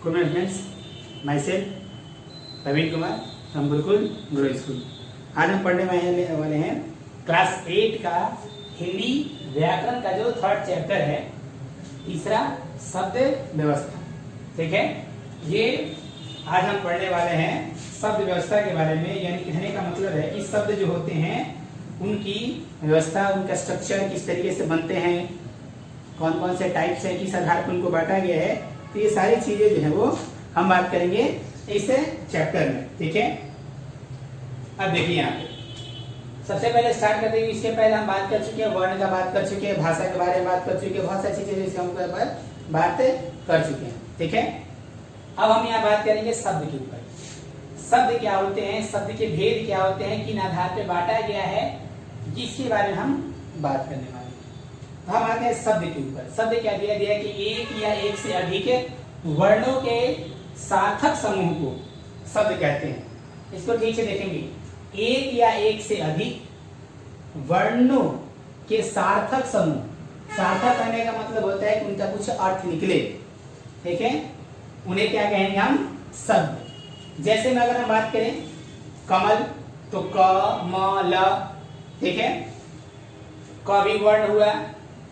Good morning friends, myself Praveen Kumar from Gurukul grow school. आज हम पढ़ने वाले हैं क्लास 8 का हिंदी व्याकरण का जो थर्ड चैप्टर है, तीसरा शब्द व्यवस्था। ठीक है, ये आज हम पढ़ने वाले हैं शब्द व्यवस्था के बारे में। यानी कहने का मतलब है कि शब्द जो होते हैं उनकी व्यवस्था, उनका स्ट्रक्चर किस तरीके से बनते हैं, कौन कौन से टाइप्स है, किस आधार पर उनको बांटा गया है, तो ये सारी चीजें जो है वो हम बात करेंगे इस चैप्टर में। ठीक है, अब देखिए यहाँ पे सबसे पहले स्टार्ट करते हैं। इसके पहले हम बात कर चुके हैं, वर्ण का बात कर चुके हैं, भाषा के बारे में बात कर चुके हैं, बहुत सारी चीजें इसके हम बात कर चुके हैं। ठीक है, अब हम यहाँ बात करेंगे शब्द के ऊपर। शब्द क्या होते हैं, शब्द के भेद क्या होते हैं, किन आधार पे बांटा गया है, जिसके बारे में हम बात करने वाले हैं। हम आते हैं शब्द के ऊपर। शब्द क्या दिया गया कि एक या एक से अधिक वर्णों के सार्थक समूह को शब्द कहते हैं। इसको ठीक से देखेंगे, एक या एक से अधिक वर्णों के सार्थक समूह। सार्थक करने का मतलब होता है कि उनका कुछ अर्थ निकले। ठीक है, उन्हें क्या कहेंगे हम, शब्द। जैसे में अगर हम बात करें कमल, तो क म ल। ठीक है, क भी वर्ण हुआ,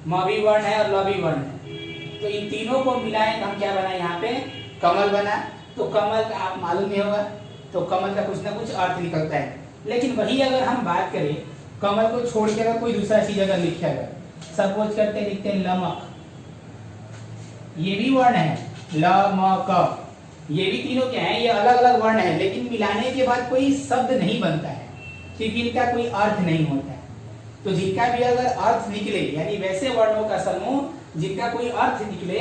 म भी वर्ण है और ल भी वर्ण है, तो इन तीनों को मिलाएं तो हम क्या बना, यहाँ पे कमल बना। तो कमल का आप मालूम नहीं होगा, तो कमल का कुछ ना कुछ अर्थ निकलता है। लेकिन वही अगर हम बात करें कमल को छोड़ के अगर कोई दूसरा चीज अगर लिखा गया, सपोज करते लिखते हैं लमक, ये भी वर्ण है, ल म क, ये भी तीनों क्या है, ये अलग अलग वर्ण है, लेकिन मिलाने के बाद कोई शब्द नहीं बनता है क्योंकि इनका कोई अर्थ नहीं होता है। तो जिनका भी अगर अर्थ निकले, यानी वैसे वर्णों का समूह जिनका कोई अर्थ निकले,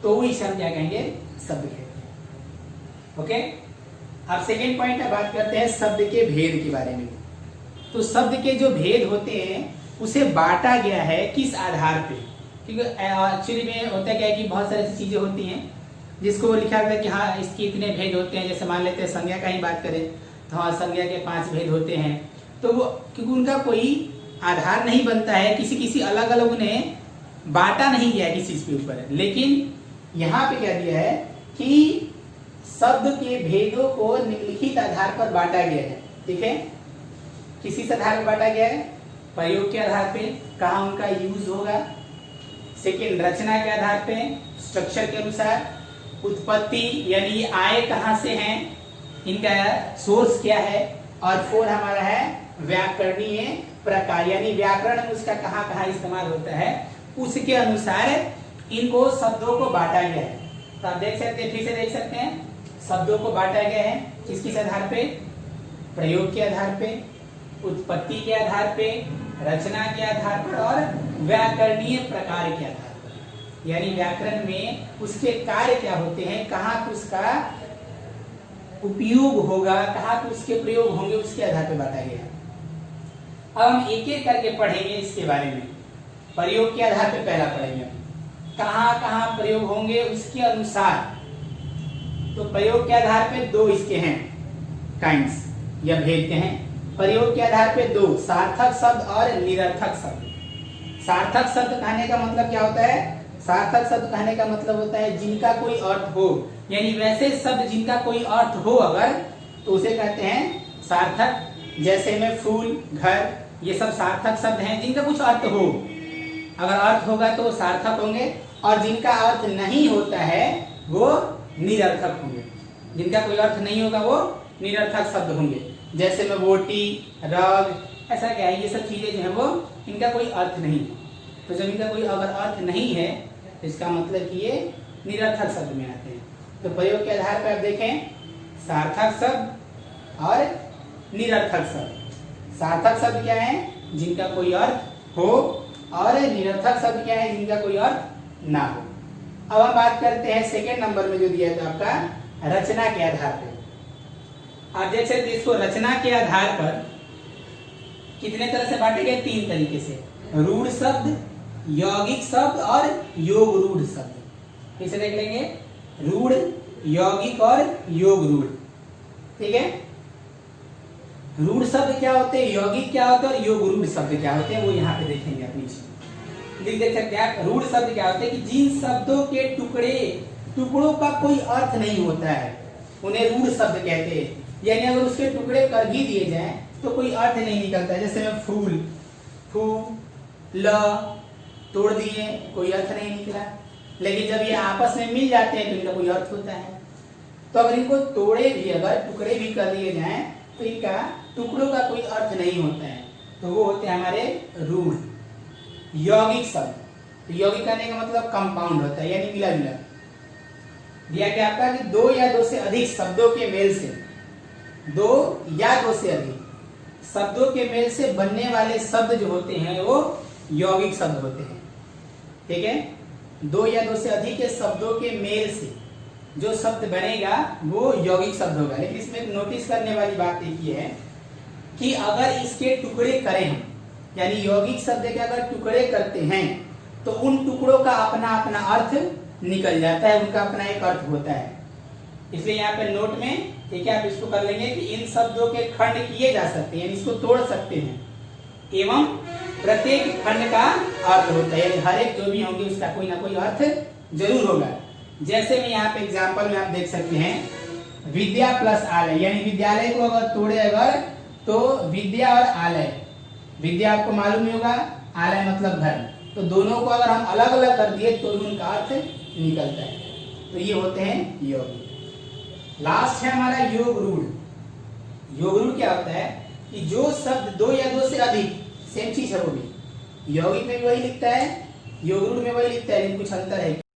तो वही हम क्या कहेंगे, शब्द कहते हैं। ओके, अब सेकेंड पॉइंट बात करते हैं शब्द के भेद के बारे में। तो शब्द के जो भेद होते हैं उसे बांटा गया है किस आधार पे, क्योंकि एक्चुअली में होता क्या है कि बहुत सारी चीजें होती हैं जिसको लिखा गया कि हाँ इसके इतने भेद होते हैं। जैसे मान लेते हैं संज्ञा का ही बात करें तो हाँ संज्ञा के 5 भेद होते हैं। तो वो क्योंकि उनका कोई आधार नहीं बनता है, किसी किसी अलग अलग उन्हें बांटा नहीं गया है किसी चीज के ऊपर। लेकिन यहाँ पे क्या दिया है कि शब्द के भेदों को निम्नलिखित आधार पर बांटा गया है। ठीक है, किसी आधार पर बांटा गया है, प्रयोग के आधार पे, कहाँ उनका यूज होगा। सेकेंड, रचना के आधार पे, स्ट्रक्चर के अनुसार, उत्पत्ति यानी आए कहाँ से हैं, इनका सोर्स क्या है, और 4 हमारा है व्याकरणीय प्रकार, यानी व्याकरण में उसका कहाँ कहाँ इस्तेमाल होता है, उसके अनुसार इनको शब्दों को बांटा गया है। तो आप देख सकते हैं, फिर से देख सकते हैं, शब्दों को बांटा गया है किस किस आधार पे, प्रयोग के आधार पे, उत्पत्ति के आधार पे, रचना के आधार पर और व्याकरणीय प्रकार के आधार पर। यानी व्याकरण में उसके कार्य क्या होते हैं, कहाँ पे उसका उपयोग होगा, कहाँ पे उसके प्रयोग होंगे, उसके आधार पे बांटा गया है। अब हम एक एक करके पढ़ेंगे इसके बारे में। प्रयोग के आधार पे पहला पढ़ेंगे, कहाँ कहाँ प्रयोग होंगे उसके अनुसार। तो प्रयोग के आधार पे 2 इसके हैं काइंड्स या भेद के हैं। प्रयोग के आधार पे 2, सार्थक शब्द और निरर्थक शब्द। सार्थक शब्द कहने का मतलब क्या होता है, सार्थक शब्द कहने का मतलब होता है जिनका कोई अर्थ हो, यानी वैसे शब्द जिनका कोई अर्थ हो अगर, तो उसे कहते हैं सार्थक। जैसे में फूल, घर, ये सब सार्थक शब्द हैं जिनका कुछ अर्थ हो। अगर अर्थ होगा तो सार्थक होंगे, और जिनका अर्थ नहीं होता है वो निरर्थक होंगे। जिनका कोई अर्थ नहीं होगा वो निरर्थक शब्द होंगे। जैसे में बोटी, रग, ऐसा क्या है, ये सब चीजें जो है वो इनका कोई अर्थ नहीं है। तो जब इनका कोई अगर अर्थ नहीं है तो इसका मतलब कि ये निरर्थक शब्द में आते हैं। तो प्रयोग के आधार पर आप देखें, सार्थक शब्द और निरर्थक शब्द। सार्थक शब्द क्या है, जिनका कोई अर्थ हो, और निरर्थक शब्द क्या है, जिनका कोई अर्थ ना हो। अब हम बात करते हैं सेकेंड नंबर में जो दिया है आपका रचना के आधार पर। आप देख सकते हैं इसको रचना के आधार पर कितने तरह से बांटे गए, 3 तरीके से, रूढ़ शब्द, यौगिक शब्द और योग रूढ़ शब्द। फिर से देख लेंगे, रूढ़, यौगिक और योग रूढ़। ठीक है, रूढ़ शब्द क्या होते हैं, यौगिक क्या होते हैं और योग रूढ़ शब्द क्या होते हैं, वो यहाँ पे देखेंगे आप नीचे। देख सकते हैं आप, रूढ़ शब्द क्या होते हैं कि जिन शब्दों के टुकड़े टुकड़ों का कोई अर्थ नहीं होता है, उन्हें रूढ़ शब्द कहते हैं। यानी अगर उसके टुकड़े कर भी दिए जाएं तो कोई अर्थ नहीं निकलता है। जैसे मैं फूल, फू ल तोड़ दिए, कोई अर्थ नहीं निकला। लेकिन जब ये आपस में मिल जाते हैं तो इनका कोई अर्थ होता है। तो अगर इनको तोड़े भी, अगर टुकड़े भी कर दिए जाएं तो इनका टुकड़ों का कोई अर्थ नहीं होता है। तो वो होते हैं हमारे रूढ़। यौगिक शब्द, तो यौगिक करने का मतलब कंपाउंड होता है, यानी मिला जुला। दिया क्या आपका कि दो या दो से अधिक शब्दों के मेल से, दो या दो से अधिक शब्दों के मेल से बनने वाले शब्द जो होते हैं वो यौगिक शब्द होते हैं। ठीक है, दो या दो से अधिक के शब्दों के मेल से जो शब्द बनेगा वो यौगिक शब्द होगा। लेकिन इसमें एक नोटिस करने वाली बात एक ये है कि अगर इसके टुकड़े करें हम, यानी यौगिक शब्द के अगर टुकड़े करते हैं तो उन टुकड़ों का अपना अपना अर्थ निकल जाता है, उनका अपना एक अर्थ होता है। इसलिए यहाँ पे नोट में ठीक है आप इसको कर लेंगे कि इन शब्दों के खंड किए जा सकते हैं, यानी इसको तोड़ सकते हैं, एवं प्रत्येक खंड का अर्थ होता है, यानी हर एक जो भी होंगे उसका कोई ना कोई अर्थ जरूर होगा। जैसे में यहाँ पे एग्जाम्पल में आप देख सकते हैं विद्या प्लस आलय, यानी विद्यालय को अगर तोड़े अगर तो विद्या और आलय, विद्या आपको मालूम ही होगा, आलय मतलब घर, तो दोनों को अगर हम अलग अलग कर दिए तो उनका अर्थ निकलता है। तो ये होते हैं योग। लास्ट है हमारा योग रूढ़। योग रूढ़ क्या होता है कि जो शब्द दो या दो से अधिक, सेम चीज है वो भी, यौगिक में भी वही लिखता है, योग रूढ़ में वही लिखता है, लेकिन कुछ अंतर है।